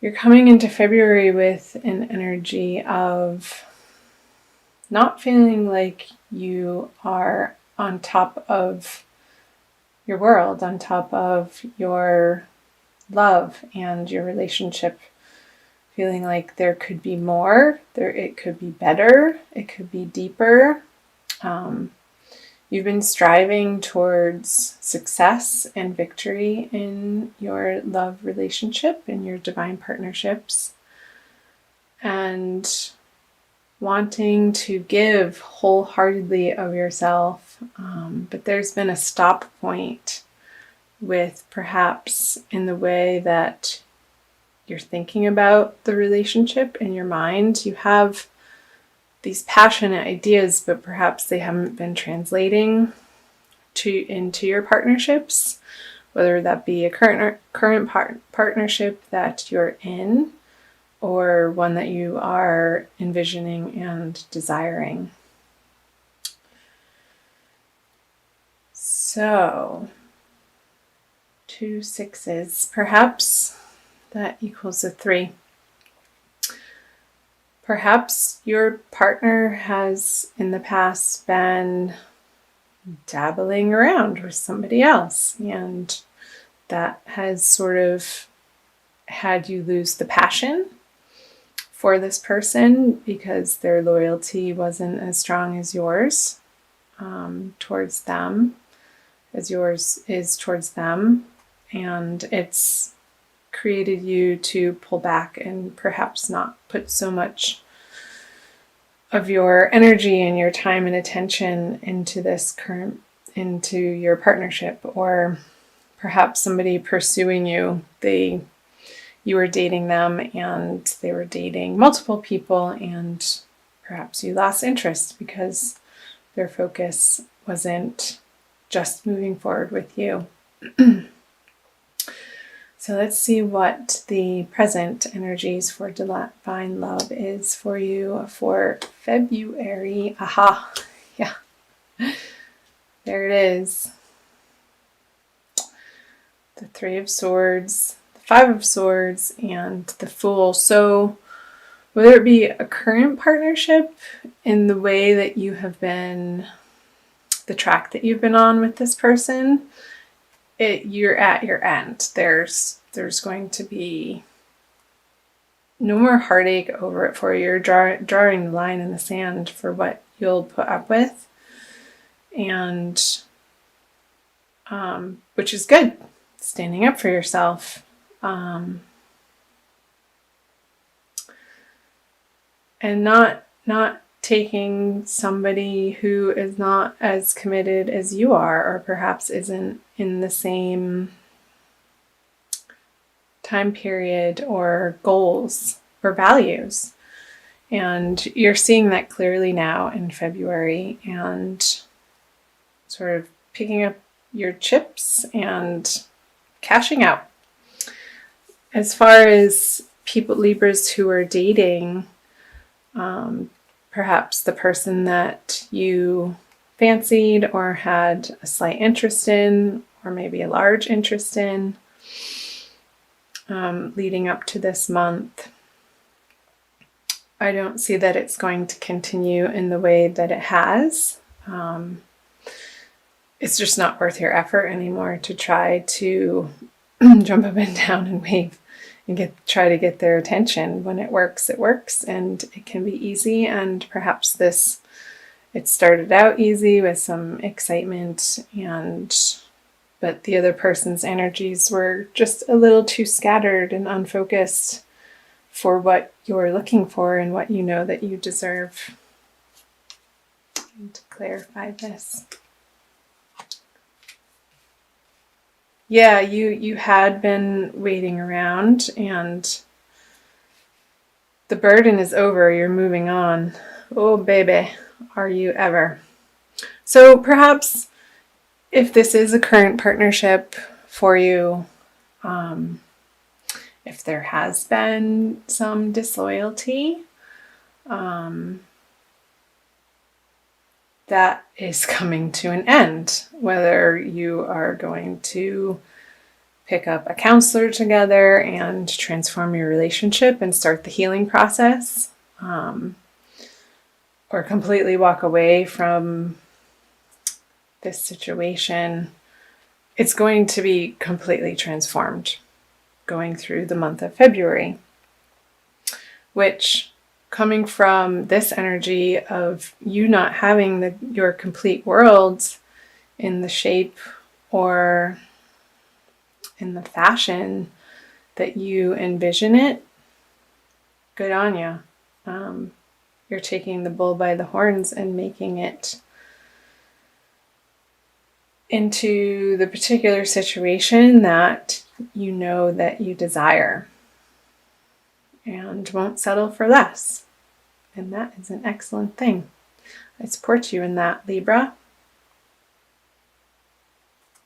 You're coming into February with an energy of not feeling like you are on top of your world, on top of your love and your relationship, feeling like there could be more, it could be better, it could be deeper. You've been striving towards success and victory in your love relationship, in your divine partnerships, and wanting to give wholeheartedly of yourself. But there's been a stop point with perhaps in the way that you're thinking about the relationship in your mind. You have these passionate ideas, but perhaps they haven't been translating into your partnerships, whether that be a current partnership that you're in or one that you are envisioning and desiring. So 2 6s, perhaps that equals a 3. Perhaps your partner has in the past been dabbling around with somebody else, and that has sort of had you lose the passion for this person because their loyalty wasn't as strong as yours towards them, as yours is towards them, and it's created you to pull back and perhaps not put so much of your energy and your time and attention into your partnership. Or perhaps somebody pursuing you, you were dating them and they were dating multiple people, and perhaps you lost interest because their focus wasn't just moving forward with you. So let's see what the present energies for divine love is for you for February. Aha, yeah, there it is. The 3 of Swords, the 5 of Swords, and the Fool. So whether it be a current partnership in the way that you have been, the track that you've been on with this person, you're at your end. There's going to be no more heartache over it for you. You're drawing the line in the sand for what you'll put up with, and which is good. Standing up for yourself. And not taking somebody who is not as committed as you are, or perhaps isn't in the same time period or goals or values. And you're seeing that clearly now in February, and sort of picking up your chips and cashing out. As far as people, Libras who are dating, perhaps the person that you fancied or had a slight interest in, or maybe a large interest in, leading up to this month, I don't see that it's going to continue in the way that it has. It's just not worth your effort anymore to try to jump up and down and wave and try to get their attention. When it works, and it can be easy. And perhaps it started out easy with some excitement, but the other person's energies were just a little too scattered and unfocused for what you're looking for and what you know that you deserve. I need to clarify this. Yeah, you had been waiting around, and the burden is over. You're moving on. Oh, baby, are you ever. So perhaps if this is a current partnership for you, if there has been some disloyalty, that is coming to an end. Whether you are going to pick up a counselor together and transform your relationship and start the healing process, or completely walk away from this situation, it's going to be completely transformed going through the month of February, which, coming from this energy of you not having your complete world in the shape or in the fashion that you envision it, good on you. You're taking the bull by the horns and making it into the particular situation that you know that you desire, and won't settle for less. And that is an excellent thing. I support you in that, Libra.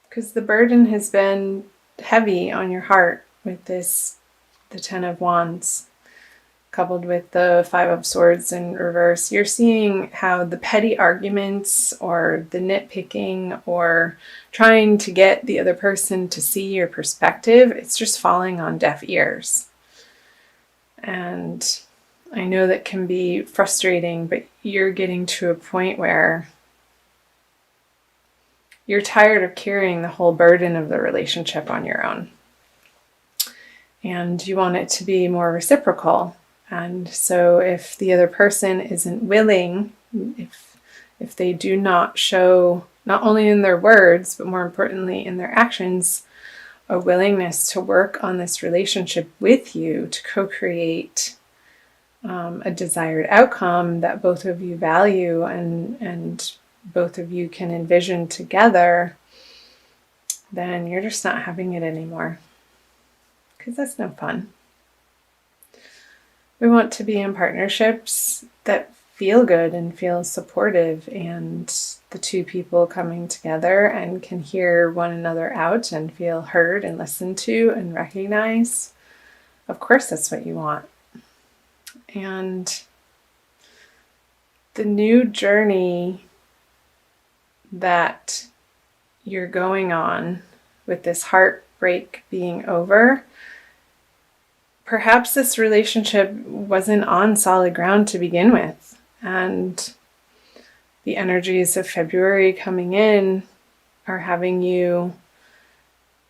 Because the burden has been heavy on your heart with this, the Ten of Wands, coupled with the Five of Swords in reverse. You're seeing how the petty arguments or the nitpicking or trying to get the other person to see your perspective, it's just falling on deaf ears. And I know that can be frustrating, but you're getting to a point where you're tired of carrying the whole burden of the relationship on your own. And you want it to be more reciprocal. And so if the other person isn't willing, if they do not show, not only in their words, but more importantly in their actions, a willingness to work on this relationship with you to co-create a desired outcome that both of you value and both of you can envision together, then you're just not having it anymore. Because that's no fun. We want to be in partnerships that feel good and feel supportive, and the two people coming together and can hear one another out and feel heard and listened to and recognized. Of course, that's what you want. And the new journey that you're going on with this heartbreak being over, perhaps this relationship wasn't on solid ground to begin with. And the energies of February coming in are having you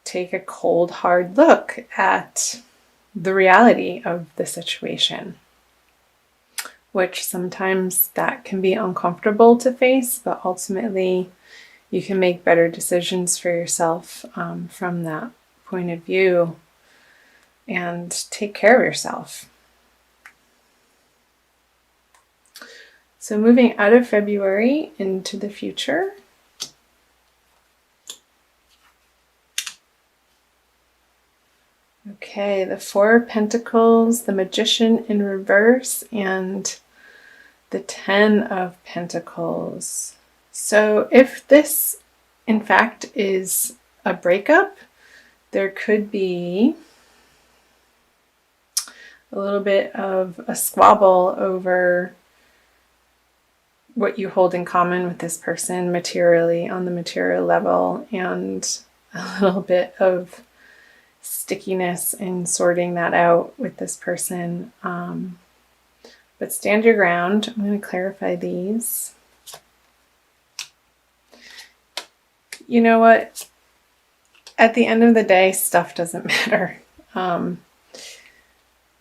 take a cold, hard look at the reality of the situation, which sometimes that can be uncomfortable to face, but ultimately you can make better decisions for yourself from that point of view and take care of yourself. So moving out of February into the future. Okay, the Four of Pentacles, the Magician in reverse, and the Ten of Pentacles. So if this, in fact, is a breakup, there could be a little bit of a squabble over what you hold in common with this person materially, on the material level, and a little bit of stickiness in sorting that out with this person. But stand your ground. I'm going to clarify these. You know what? At the end of the day, stuff doesn't matter.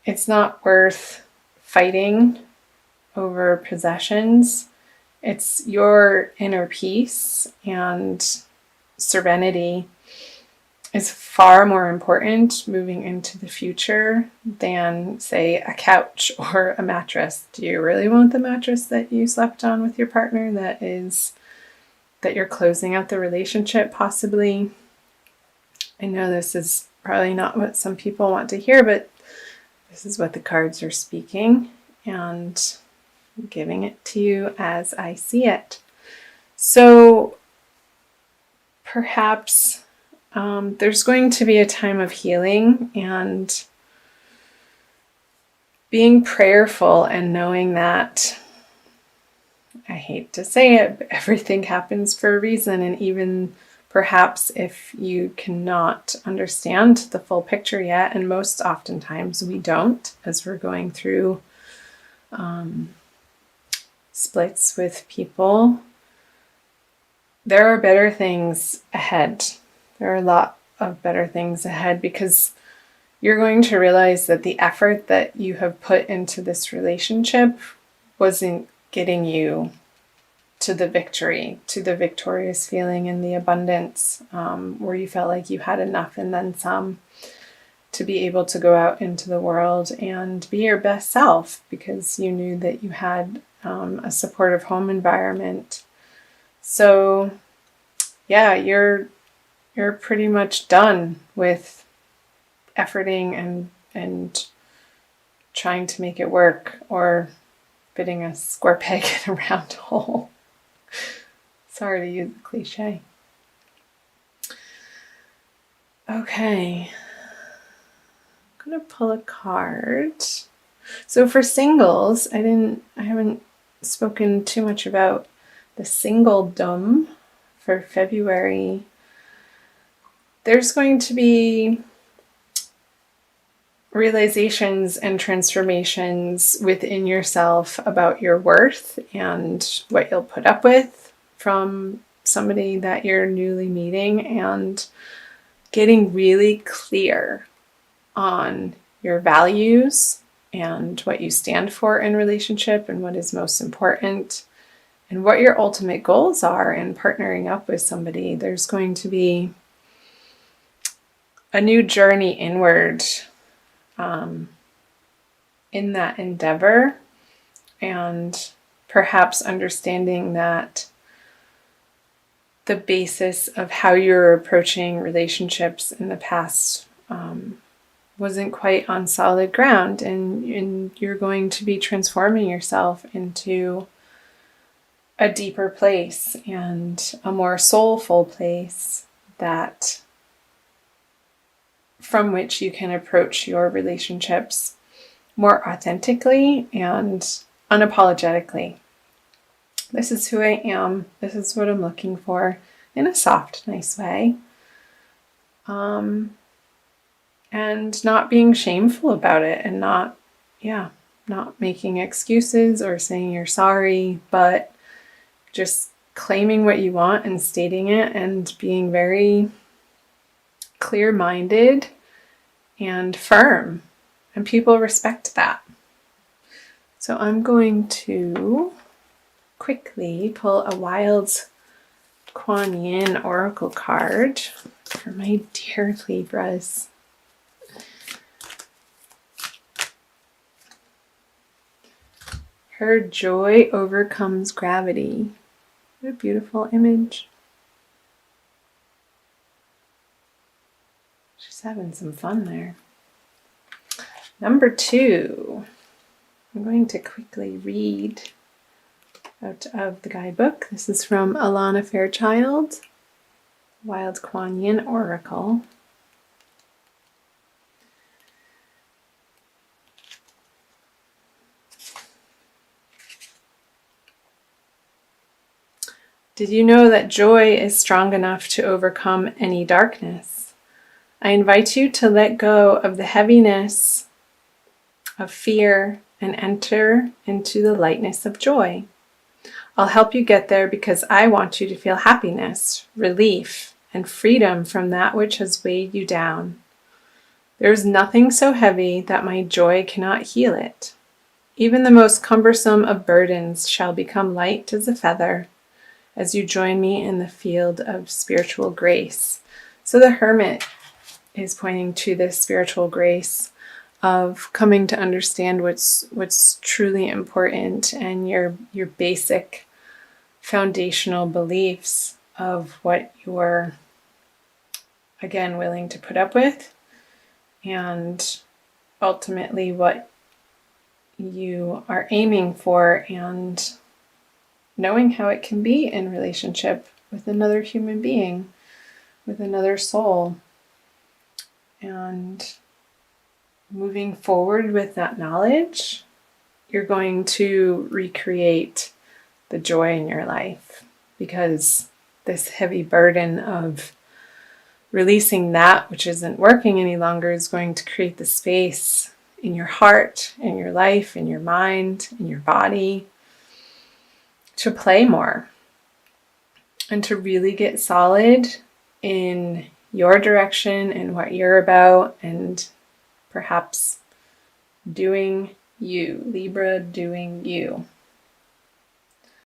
It's not worth fighting over possessions. It's your inner peace and serenity is far more important moving into the future than, say, a couch or a mattress. Do you really want the mattress that you slept on with your partner that you're closing out the relationship possibly? I know this is probably not what some people want to hear, but this is what the cards are speaking, and I'm giving it to you as I see it. So perhaps there's going to be a time of healing and being prayerful and knowing that, I hate to say it, but everything happens for a reason, and even perhaps if you cannot understand the full picture yet, and most oftentimes we don't as we're going through splits with people, there are better things ahead. There are a lot of better things ahead, because you're going to realize that the effort that you have put into this relationship wasn't getting you to the victory, to the victorious feeling and the abundance, where you felt like you had enough and then some to be able to go out into the world and be your best self, because you knew that you had a supportive home environment. So yeah, you're pretty much done with efforting and trying to make it work, or fitting a square peg in a round hole. Sorry to use the cliche. Okay. I'm going to pull a card. So for singles, I haven't spoken too much about the singledom for February. There's going to be realizations and transformations within yourself about your worth and what you'll put up with from somebody that you're newly meeting, and getting really clear on your values and what you stand for in relationship and what is most important and what your ultimate goals are in partnering up with somebody. There's going to be a new journey inward in that endeavor, and perhaps understanding that the basis of how you're approaching relationships in the past wasn't quite on solid ground, and you're going to be transforming yourself into a deeper place and a more soulful place that from which you can approach your relationships more authentically and unapologetically. This is who I am. This is what I'm looking for, in a soft, nice way. And not being shameful about it, and not making excuses or saying you're sorry, but just claiming what you want and stating it, and being very clear-minded and firm. And people respect that. So I'm going to quickly pull a Wild Kuan Yin Oracle card for my dear Libras. Her joy overcomes gravity. What a beautiful image. She's having some fun there. Number 2. I'm going to quickly read out of the guidebook. This is from Alana Fairchild, Wild Kuan Yin Oracle. Did you know that joy is strong enough to overcome any darkness? I invite you to let go of the heaviness of fear and enter into the lightness of joy. I'll help you get there because I want you to feel happiness, relief, and freedom from that which has weighed you down. There is nothing so heavy that my joy cannot heal it. Even the most cumbersome of burdens shall become light as a feather as you join me in the field of spiritual grace. So the Hermit is pointing to this spiritual grace of coming to understand what's truly important, and your basic foundational beliefs of what you're, again, willing to put up with, and ultimately what you are aiming for, and knowing how it can be in relationship with another human being, with another soul, and moving forward with that knowledge, you're going to recreate the joy in your life, because this heavy burden of releasing that which isn't working any longer is going to create the space in your heart, in your life, in your mind, in your body to play more and to really get solid in your direction and what you're about, and perhaps doing you, Libra, doing you.